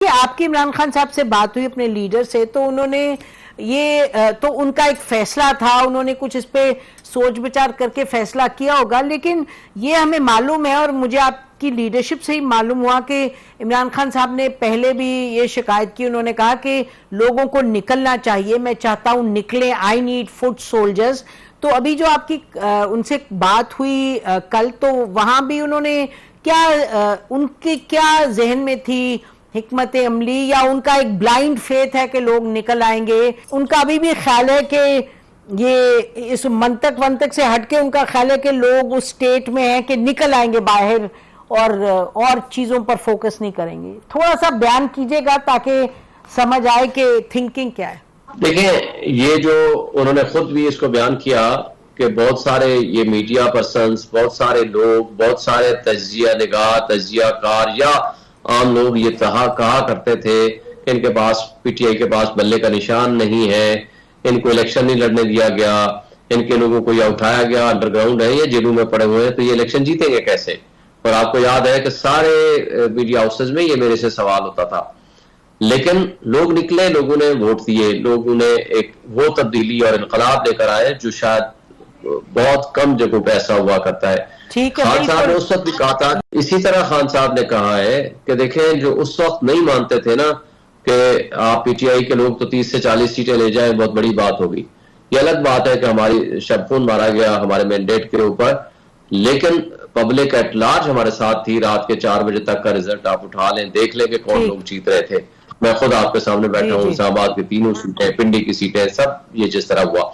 कि आपकी इमरान खान साहब से बात हुई अपने लीडर से, तो उन्होंने ये तो उनका एक फैसला था, उन्होंने कुछ इस पे सोच विचार करके फैसला किया होगा, लेकिन ये हमें मालूम है और मुझे आपकी लीडरशिप से ही मालूम हुआ कि इमरान खान साहब ने पहले भी ये शिकायत की। उन्होंने कहा कि लोगों को निकलना चाहिए, मैं चाहता हूं निकले, आई नीड फुट सोल्जर्स। तो अभी जो आपकी उनसे बात हुई कल, तो वहां भी उन्होंने क्या उनके क्या जहन में थी हिकमत अमली, या उनका एक ब्लाइंड फेथ है कि लोग निकल आएंगे? उनका अभी भी ख्याल है कि ये इस मंतक से हटके उनका ख्याल है कि लोग उस स्टेट में हैं कि निकल आएंगे बाहर और चीजों पर फोकस नहीं करेंगे? थोड़ा सा बयान कीजिएगा ताकि समझ आए कि थिंकिंग क्या है। देखिए, ये जो उन्होंने खुद भी इसको बयान किया कि बहुत सारे ये मीडिया पर्सन्स, बहुत सारे लोग, बहुत सारे तजिया निगाह, तजिया कार या आम लोग ये कहा करते थे कि इनके पास, पीटीआई के पास बल्ले का निशान नहीं है, इनको इलेक्शन नहीं लड़ने दिया गया, इनके लोगों को या उठाया गया, अंडरग्राउंड है, ये जेलों में पड़े हुए हैं, तो ये इलेक्शन जीतेंगे कैसे? और आपको याद है कि सारे मीडिया हाउसेज में ये मेरे से सवाल होता था, लेकिन लोग निकले, लोगों ने वोट दिए, लोगों ने एक वो तब्दीली और इनकलाब लेकर आए जो शायद बहुत कम जगहों पे ऐसा हुआ करता है। खान साहब ने उस वक्त भी कहा था, इसी तरह खान साहब ने कहा है कि देखें, जो उस वक्त नहीं मानते थे ना कि आप पीटीआई के लोग तो 30 से 40 सीटें ले जाए, बहुत बड़ी बात होगी। ये अलग बात है कि हमारी शबखून मारा गया हमारे मैंडेट के ऊपर, लेकिन पब्लिक एट लार्ज हमारे साथ थी। रात के 4 बजे तक का रिजल्ट आप उठा लें, देख लें कि कौन लोग जीत रहे थे। मैं खुद आपके सामने बैठा हूँ, इस्लामाबाद की 3 सीटें, पिंडी की सीटें, सब ये जिस तरह हुआ।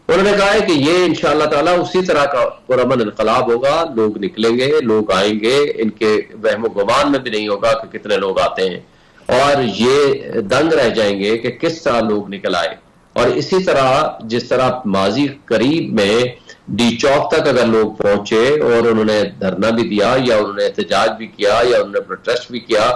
उन्होंने कहा है कि ये इंशाअल्लाह ताला उसी तरह का पुरअमन इनकलाब होगा, लोग निकलेंगे, लोग आएंगे, इनके वहमो गुमान में भी नहीं होगा कि कितने लोग आते हैं, और ये दंग रह जाएंगे कि किस तरह लोग निकल आए। और इसी तरह जिस तरह माजी करीब में डी चौक तक अगर लोग पहुंचे और उन्होंने धरना भी दिया या उन्होंने एहतजाज भी किया या उन्होंने प्रोटेस्ट भी किया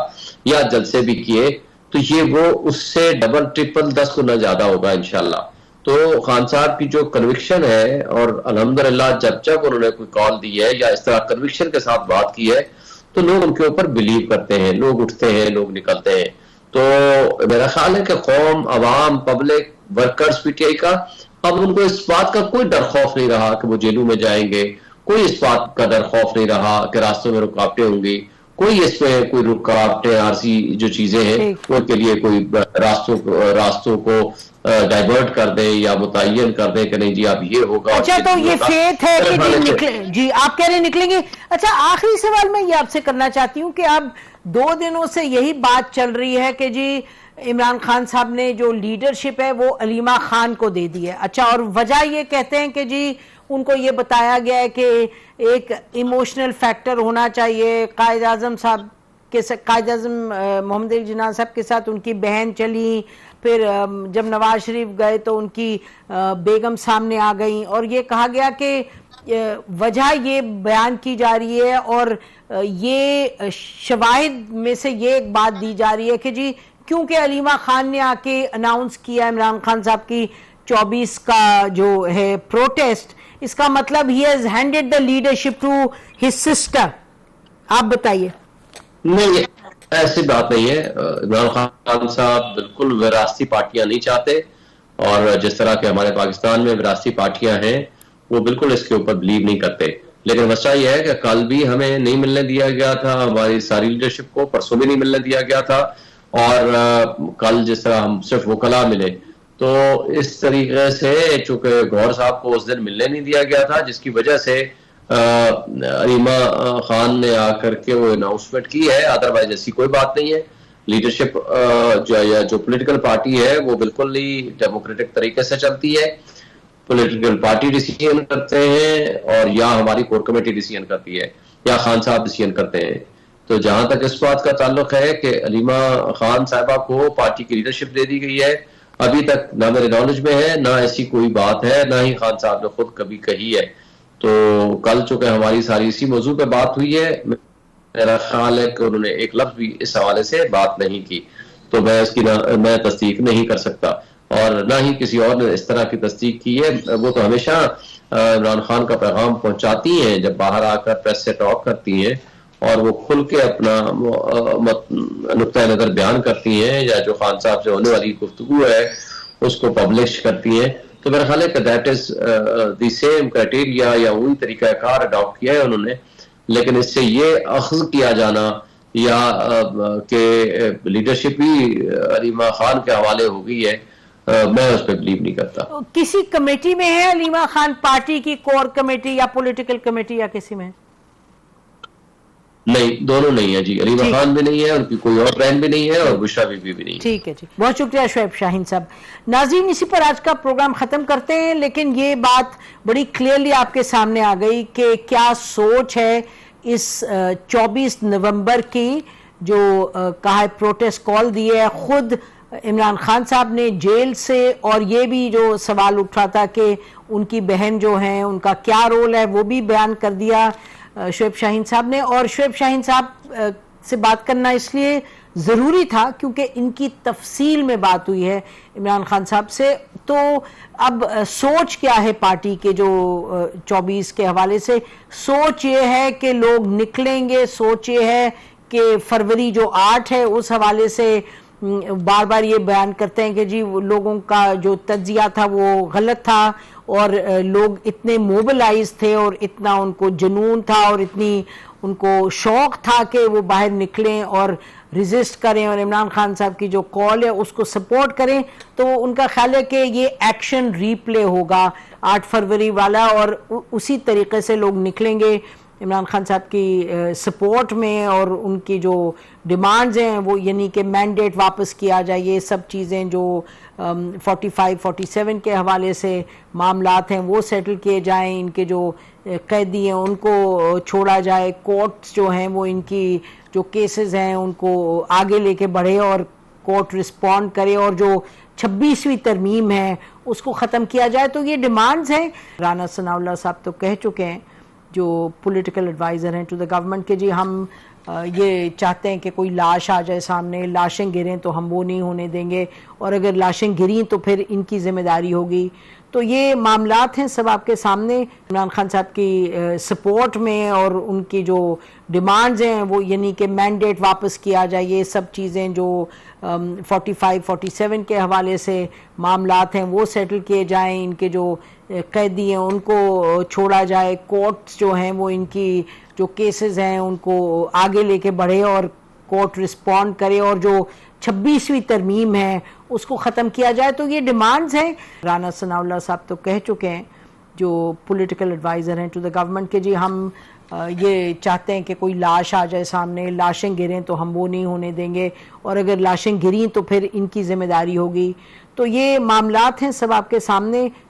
या जलसे भी किए, तो ये वो उससे डबल ट्रिपल 10 गुना ज्यादा होगा इंशाल्लाह। तो खान साहब की जो कन्विक्शन है, और अल्हम्दुलिल्लाह जब जब उन्होंने कोई कॉल दी है या इस तरह कन्विक्शन के साथ बात की है, तो लोग उनके ऊपर बिलीव करते हैं, लोग उठते हैं, लोग निकलते हैं। तो मेरा ख्याल है कि कौम, अवाम, पब्लिक, वर्कर्स पीटीआई का, अब उनको इस बात का कोई डर खौफ नहीं रहा कि वो जेलों में जाएंगे, कोई इस बात का डर खौफ नहीं रहा कि रास्तों में रुकावटें होंगी, कोई इसमें कोई रुकावटें, आरसी जो चीजें हैं उनके लिए कोई रास्तों को डाइवर्ट कर दे या मुतय्यन कर दे कि नहीं जी अब ये होगा। अच्छा, तो ये फेथ है कि जी निकले, जी आप कह रहे निकलेंगे। अच्छा, आखिरी सवाल मैं ये आपसे करना चाहती हूँ कि अब 2 दिनों से यही बात चल रही है कि जी इमरान खान साहब ने जो लीडरशिप है वो अलीमा खान को दे दी है। अच्छा, और वजह ये कहते हैं कि जी उनको ये बताया गया है कि एक इमोशनल फैक्टर होना चाहिए, कायद आजम साहब के साथ, कायद आजम मोहम्मद अली जिन्ना साहब के साथ उनकी बहन चली, फिर जब नवाज शरीफ गए तो उनकी बेगम सामने आ गई, और ये कहा गया कि वजह ये बयान की जा रही है और ये शवाहिद में से ये एक बात दी जा रही है कि जी क्योंकि अलीमा खान ने आके अनाउंस किया इमरान खान साहब की 24 का जो है प्रोटेस्ट, इसका मतलब ही has handed the leadership to his sister. आप बताइए। नहीं, ऐसी बात नहीं है। इमरान खान साहब बिल्कुल विरासती पार्टियां नहीं चाहते, और जिस तरह के हमारे पाकिस्तान में विरासती पार्टियां हैं वो बिल्कुल इसके ऊपर बिलीव नहीं करते। लेकिन मसला यह है कि कल भी हमें नहीं मिलने दिया गया था, हमारी सारी लीडरशिप को परसों भी नहीं मिलने दिया गया था, और कल जिस तरह हम सिर्फ वकला मिले, तो इस तरीके से चूंकि गौहर साहब को उस दिन मिलने नहीं दिया गया था, जिसकी वजह से अलीमा खान ने आकर के वो अनाउंसमेंट की है। अदरवाइज ऐसी कोई बात नहीं है। लीडरशिप जो पॉलिटिकल पार्टी है वो बिल्कुल ही डेमोक्रेटिक तरीके से चलती है। पॉलिटिकल पार्टी डिसीजन करते हैं, और या हमारी कोर कमेटी डिसीजन करती है, या खान साहब डिसीजन करते हैं। तो जहां तक इस बात का ताल्लुक है कि अलीमा खान साहबा को पार्टी की लीडरशिप दे दी गई है, अभी तक ना मेरे नॉलेज में है, ना ऐसी कोई बात है, ना ही खान साहब ने खुद कभी कही है। तो कल चूंकि हमारी सारी इसी मौजू पे बात हुई है, मेरा ख्याल है कि उन्होंने एक लफ्ज भी इस हवाले से बात नहीं की, तो मैं इसकी मैं तस्दीक नहीं कर सकता, और ना ही किसी और ने इस तरह की तस्दीक की है। वो तो हमेशा इमरान खान का पैगाम पहुंचाती हैं, जब बाहर आकर प्रेस से टॉक करती हैं, और वो खुल के अपना नुक्ता नज़र बयान करती हैं, या जो खान साहब से होने वाली गुफ्तगू है उसको पब्लिश करती हैं, तो मेरा ख्याल है कि that is the same criteria या वही तरीकाकार अडॉप्ट किया है उन्होंने। लेकिन इससे ये अख्ज़ किया जाना या कि लीडरशिप ही अलीमा खान के हवाले हो गई है, मैं उस पर बिलीव नहीं करता। किसी कमेटी में है अलीमा खान, पार्टी की कोर कमेटी या पॉलिटिकल कमेटी या किसी में? नहीं, दोनों नहीं है जी, अलीमा खान भी नहीं है, उनकी कोई और फ्रेंड भी नहीं है, और बुशरा बीबी भी नहीं है। ठीक है जी, बहुत शुक्रिया शुएब शाहीन साहब। नाज़रीन, इसी पर आज का प्रोग्राम खत्म करते हैं, लेकिन ये बात बड़ी क्लियरली आपके सामने आ गई कि क्या सोच है इस 24 नवंबर की जो कहा है प्रोटेस्ट कॉल दी है खुद इमरान खान साहब ने जेल से, और ये भी जो सवाल उठ रहा था कि उनकी बहन जो है उनका क्या रोल है वो भी बयान कर दिया शुएब शाहीन साहब ने। और शुएब शाहीन साहब से बात करना इसलिए ज़रूरी था क्योंकि इनकी तफसील में बात हुई है इमरान खान साहब से। तो अब सोच क्या है पार्टी के जो 24 के हवाले से? सोच ये है कि लोग निकलेंगे, सोच ये है कि फरवरी जो 8 है उस हवाले से बार बार ये बयान करते हैं कि जी लोगों का जो तज्जिया था वो गलत था, और लोग इतने मोबिलाइज थे और इतना उनको जुनून था और इतनी उनको शौक था कि वो बाहर निकलें और रिजिस्ट करें और इमरान खान साहब की जो कॉल है उसको सपोर्ट करें। तो उनका ख्याल है कि ये एक्शन रीप्ले होगा 8 फरवरी वाला, और उसी तरीके से लोग निकलेंगे इमरान खान साहब की सपोर्ट में, और उनकी जो डिमांड्स हैं वो यानी कि मैंडेट वापस किया जाए, ये सब चीज़ें जो 45-47 के हवाले से मामलात हैं वो सेटल किए जाएं, इनके जो कैदी हैं उनको छोड़ा जाए, कोर्ट्स जो हैं वो इनकी जो केसेस हैं उनको आगे लेके बढ़े और कोर्ट रिस्पॉन्ड करे, और जो 26वीं तरमीम है उसको ख़त्म किया जाए। तो ये डिमांड्स हैं। राना सनाउल्लाह साहब तो कह चुके हैं, जो पॉलिटिकल एडवाइज़र हैं टू द गवर्नमेंट, के जी हम ये चाहते हैं कि कोई लाश आ जाए सामने, लाशें गिरें तो हम वो नहीं होने देंगे, और अगर लाशें गिरी तो फिर इनकी जिम्मेदारी होगी। तो ये मामलात हैं सब आपके सामने इमरान खान साहब की सपोर्ट में, और उनकी जो डिमांड्स हैं वो यानी कि मैंडेट वापस किया जाए, ये सब चीज़ें जो 45-47 के हवाले से मामलात हैं वो सेटल किए जाएं, इनके जो कैदी हैं उनको छोड़ा जाए, कोर्ट्स जो हैं वो इनकी जो केसेस हैं उनको आगे लेके बढ़े और कोर्ट रिस्पॉन्ड करे, और जो 26वीं तरमीम है उसको ख़त्म किया जाए। तो ये डिमांड्स हैं। राना सनाउल्लाह साहब तो कह चुके हैं, जो पॉलिटिकल एडवाइज़र हैं टू द गवर्नमेंट, के जी हम ये चाहते हैं कि कोई लाश आ जाए सामने, लाशें गिरें तो हम वो नहीं होने देंगे, और अगर लाशें गिरी तो फिर इनकी जिम्मेदारी होगी। तो ये मामलात हैं सब आपके सामने।